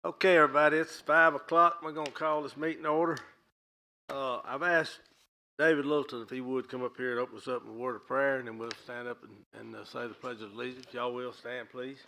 Okay, everybody, it's 5 o'clock. We're going to call this meeting to order. I've asked David Littleton if he would come up here and open us up with a word of prayer, and then we'll stand up and say the Pledge of Allegiance. Y'all will stand, please.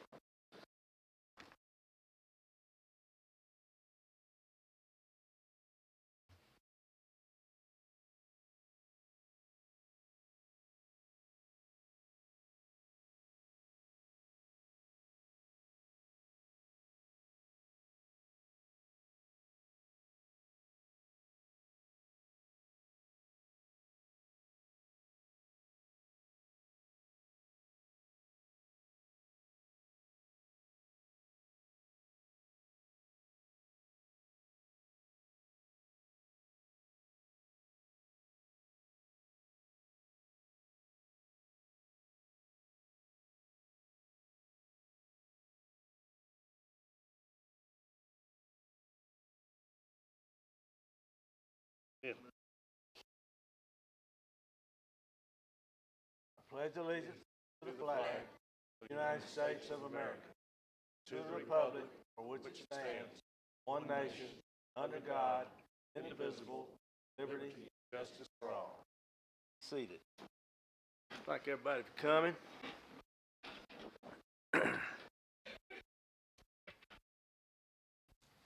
I pledge allegiance to the flag of the United States of America, to the republic for which it stands, one nation, under God, indivisible, liberty, and justice for all. Seated. Thank everybody for coming.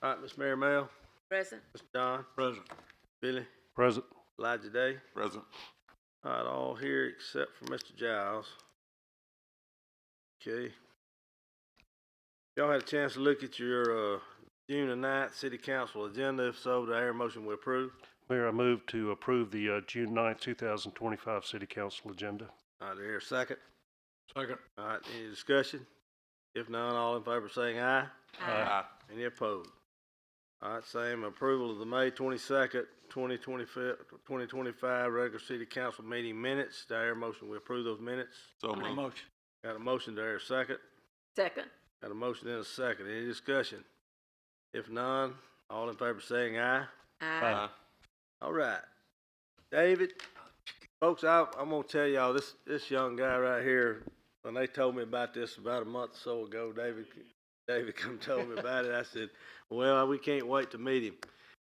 All right, Miss Mary Mel. Present. Mr. John. Present. Billy. Present. Elijah Day. Present. All right, all here except for Mr. Giles. Okay. Y'all had a chance to look at your June the 9th City Council agenda. If so, do I hear a motion we approve? Mayor, I move to approve the June 9th, 2025 City Council agenda. All right, do I hear a second? Second. All right, any discussion? If none, all in favor saying aye. Aye. Any opposed? All right, same approval of the May 22nd, 2025 regular City Council meeting minutes. Do I hear a motion we approve those minutes? So moved. Got a motion, do I hear a second? Second. Got a motion and a second. Any discussion? If none, all in favor saying aye. Aye. All right. David, folks, I'm going to tell y'all, this young guy right here, when they told me about this about a month or so ago, David come told me about it. I said, well, we can't wait to meet him.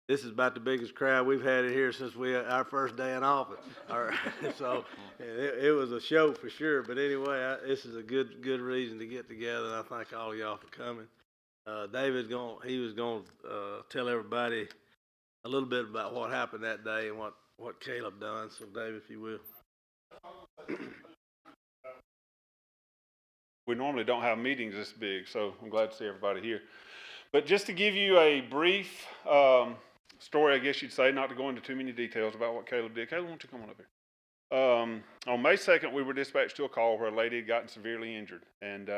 This is about the biggest crowd we've had in here since our first day in office. All right. So it was a show for sure. But anyway, this is a good reason to get together, and I thank all of y'all for coming. He was going to tell everybody a little bit about what happened that day and what Caleb done. So, David, if you will. We normally don't have meetings this big, so I'm glad to see everybody here. But just to give you a brief story, I guess you'd say, not to go into too many details about what Caleb did. Caleb, why don't you come on up here? On May 2nd, we were dispatched to a call where a lady had gotten severely injured. And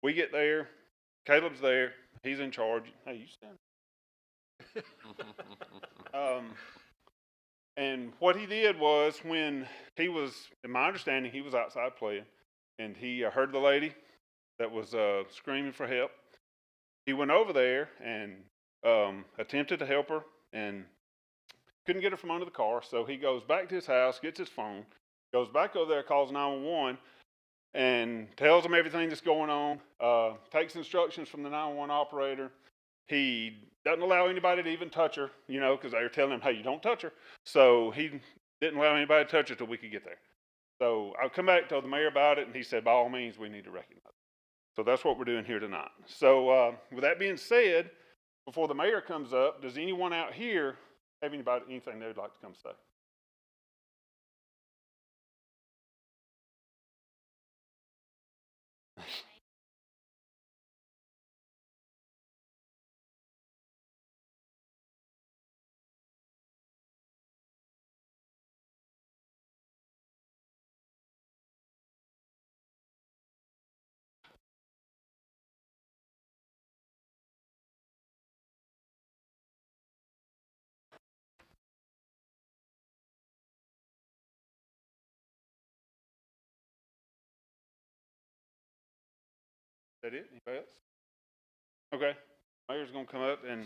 we get there. Caleb's there. He's in charge. Hey, you stand. And what he did was, when he was, in my understanding, he was outside playing. And he heard the lady that was screaming for help. He went over there and attempted to help her and couldn't get her from under the car. So he goes back to his house, gets his phone, goes back over there, calls 911, and tells them everything that's going on, takes instructions from the 911 operator. He doesn't allow anybody to even touch her, because they were telling him, hey, you don't touch her. So he didn't allow anybody to touch her till we could get there. So I come back, told the mayor about it, and he said, by all means, we need to recognize it. So that's what we're doing here tonight. So with that being said, before the mayor comes up, does anyone out here have anything they would like to come say? Is that it? Anybody else? Okay. Mayor's going to come up, and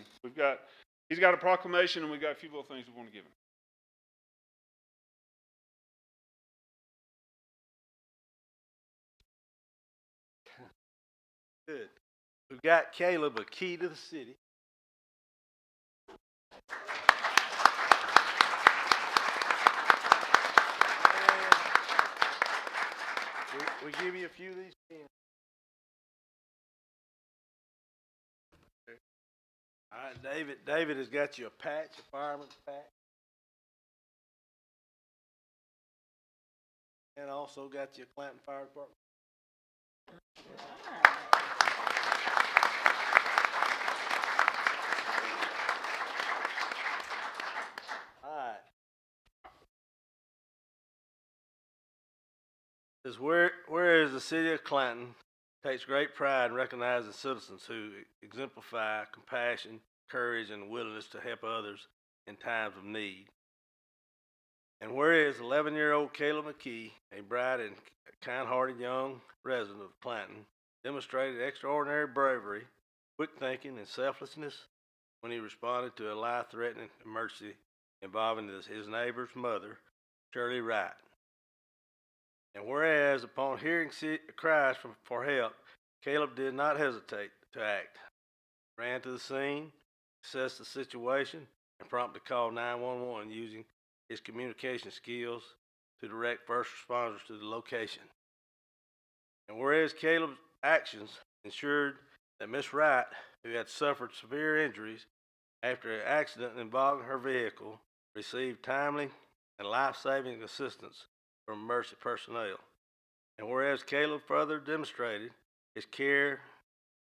he's got a proclamation, and we've got a few little things we want to give him. Good. who got Caleb a key to the city. We give you a few of these pens. All right, David has got you a patch, a fireman's patch. And also got you a Clanton Fire Department. All right. Says whereas the city of Clanton takes great pride in recognizing citizens who exemplify compassion, courage, and willingness to help others in times of need. And whereas 11-year-old Caleb McKee, a bright and kind-hearted young resident of Clanton, demonstrated extraordinary bravery, quick thinking, and selflessness when he responded to a life-threatening emergency involving his neighbor's mother, Shirley Wright. And whereas upon hearing cries for help, Caleb did not hesitate to act, ran to the scene, assessed the situation, and promptly called 911 using his communication skills to direct first responders to the location. And whereas Caleb's actions ensured that Miss Wright, who had suffered severe injuries after an accident involving her vehicle, received timely and life-saving assistance from emergency personnel. And whereas Caleb further demonstrated his care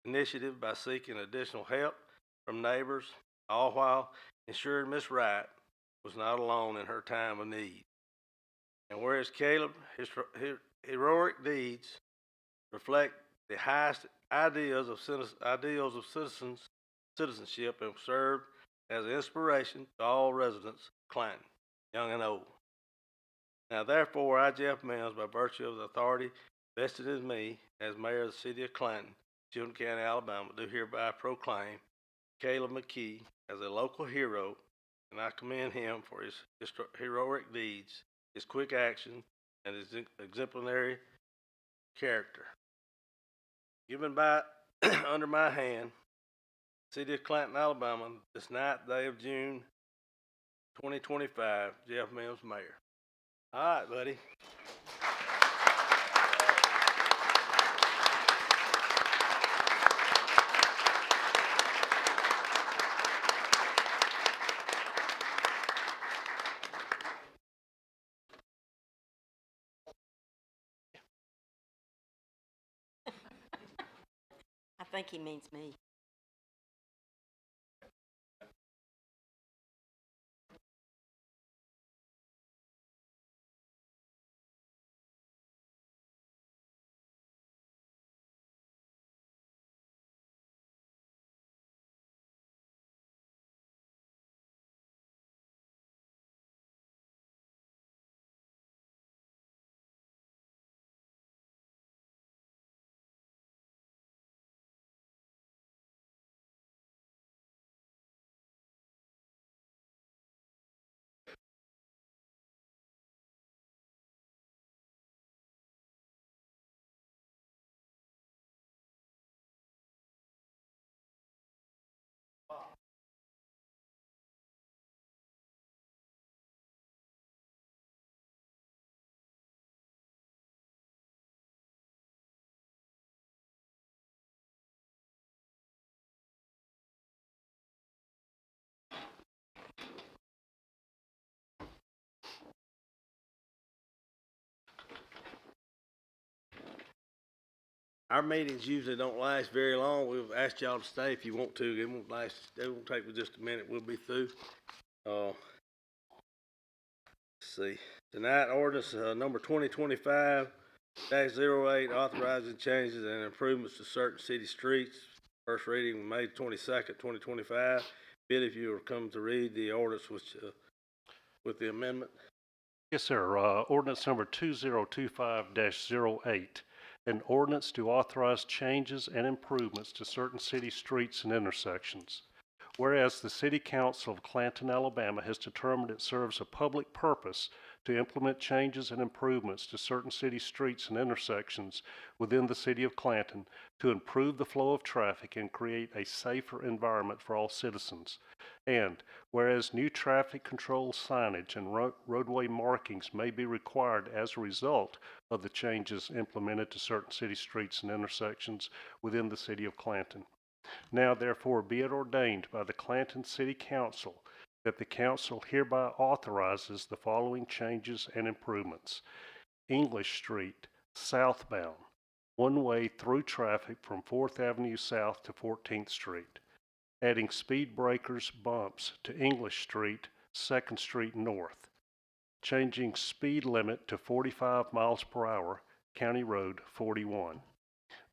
initiative by seeking additional help from neighbors, all while ensuring Miss Wright was not alone in her time of need. And whereas Caleb, his heroic deeds reflect the highest ideals of citizenship and served as an inspiration to all residents of Clanton, young and old. Now therefore, I, Jeff Mills, by virtue of the authority vested in me as mayor of the city of Clanton, Chilton County, Alabama, do hereby proclaim Caleb McKee as a local hero, and I commend him for his heroic deeds, his quick action, and his exemplary character. Given by under my hand, city of Clanton, Alabama, this 9th day of June, 2025, Jeff Mills, mayor. All right, buddy. I think he means me. Our meetings usually don't last very long. We've asked y'all to stay if you want to. It won't last. It won't take but just a minute. We'll be through. Let's see. Tonight, ordinance number 2025-08, authorizing changes and improvements to certain city streets. First reading May 22nd, 2025. Billy, if you will come to read the ordinance with the amendment. Yes, sir. Ordinance number 2025-08. An ordinance to authorize changes and improvements to certain city streets and intersections. whereas the City Council of Clanton, Alabama has determined it serves a public purpose to implement changes and improvements to certain city streets and intersections within the City of Clanton to improve the flow of traffic and create a safer environment for all citizens. And whereas new traffic control signage and roadway markings may be required as a result of the changes implemented to certain city streets and intersections within the City of Clanton. Now therefore be it ordained by the Clanton City Council that the council hereby authorizes the following changes and improvements. English Street, southbound, one-way through traffic from 4th Avenue South to 14th Street. Adding speed breakers bumps to English Street, 2nd Street North. Changing speed limit to 45 miles per hour, County Road 41.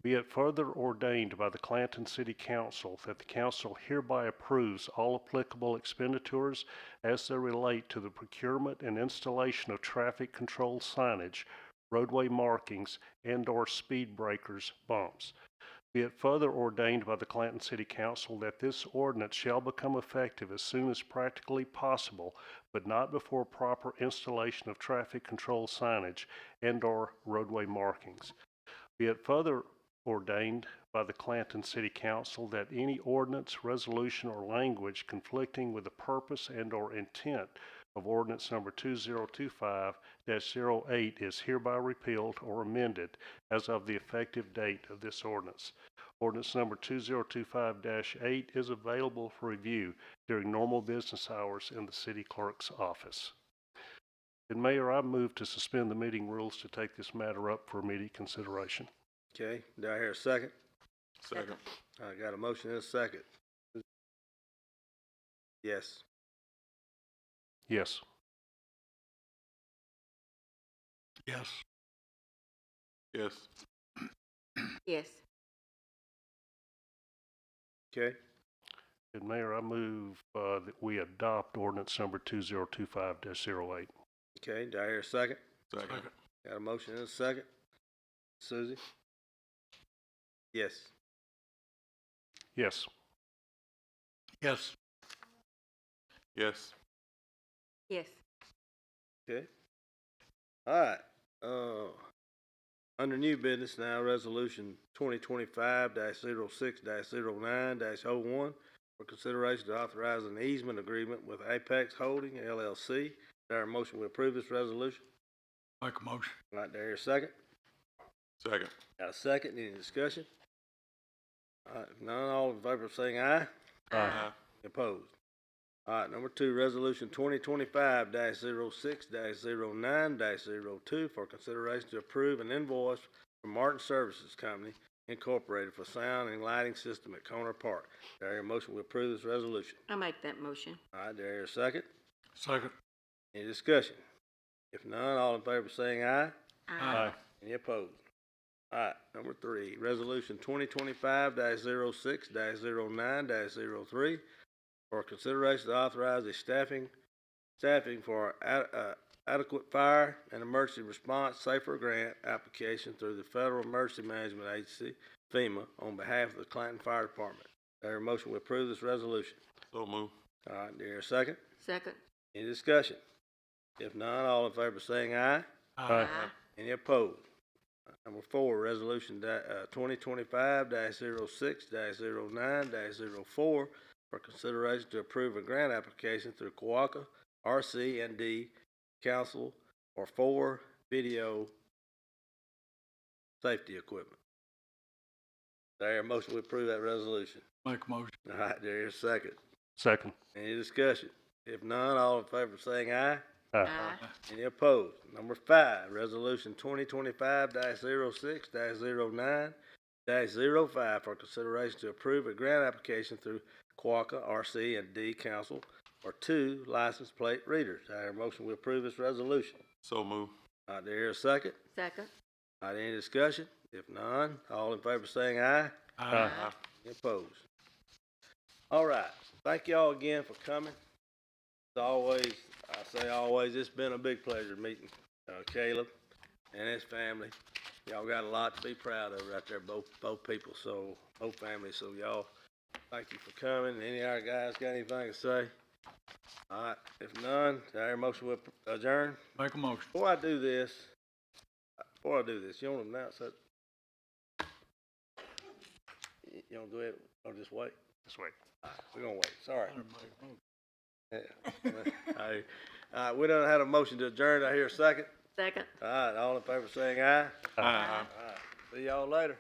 Be it further ordained by the Clanton City Council that the council hereby approves all applicable expenditures as they relate to the procurement and installation of traffic control signage, roadway markings, and/or speed breakers bumps. Be it further ordained by the Clanton City Council that this ordinance shall become effective as soon as practically possible, but not before proper installation of traffic control signage and/or roadway markings. Be it further ordained by the Clanton City Council that any ordinance, resolution, or language conflicting with the purpose and/or intent of ordinance number 2025-08 is hereby repealed or amended as of the effective date of this ordinance. Ordinance number 2025-8 is available for review during normal business hours in the city clerk's office. And Mayor, I move to suspend the meeting rules to take this matter up for immediate consideration. Okay, do I hear a second? Second. I got a motion and a second. Yes. Yes. Yes. Yes. Yes. Okay, And Mayor, I move that we adopt ordinance number 2025-08. okay, do I hear a second? Second. Got a motion and a second. Susie? Yes. Yes. Yes. Yes. Yes. Okay. All right. Under new business now, resolution 2025-06-09-01 for consideration to authorize an easement agreement with Apex Holding LLC. Is there a motion to approve this resolution? Make a motion. All right, there hear a second? Second. Got a second? Any discussion? All right, if none, all in favor of saying aye? Aye. Opposed? All right, number two, resolution 2025-06-09-02 for consideration to approve an invoice from Martin Services Company Incorporated for sound and lighting system at Corner Park. Do I hear a motion to approve this resolution? I'll make that motion. All right, do I hear a second? Second. Any discussion? If none, all in favor of saying aye? Aye. Any opposed? All right, number three, resolution 2025-06-09-03 for consideration to authorize a staffing for adequate fire and emergency response safer grant application through the Federal Emergency Management Agency, FEMA, on behalf of the Clanton Fire Department. Do I hear a motion to approve this resolution? So move. All right, do I hear a second? Second. Any discussion? If none, all in favor saying aye? Aye. Any opposed? Number four, resolution 2025-06-09-04 for consideration to approve a grant application through Kawaka RC&D Council for 4 video safety equipment. Do I hear a motion to approve that resolution? Make a motion. All right, there is a second. Second. Any discussion? If none, all in favor saying aye? Aye. Aye. Any opposed? Number five, resolution 2025-06-09-05 for consideration to approve a grant application through Kawaka RC&D Council for 2 license plate readers. I hear a motion to approve this resolution. So move. All right, do I hear a second? Second. All right, any discussion? If none, all in favor saying aye? Aye. Any opposed? All right, thank y'all again for coming. As always, I say always, it's been a big pleasure meeting Caleb and his family. Y'all got a lot to be proud of right there, both people, so both families. So y'all Thank you for coming. Any other guys got anything to say? All right, if none, do I hear a motion to adjourn? Make a motion. Before I do this, you want to announce that? You want to do it or just wait? This way. All right, we're gonna wait. Sorry. Make a motion. Yeah. All right, we done had a motion to adjourn. I hear a second. Second. All right, all in favor saying aye. Aye. All right, see y'all later.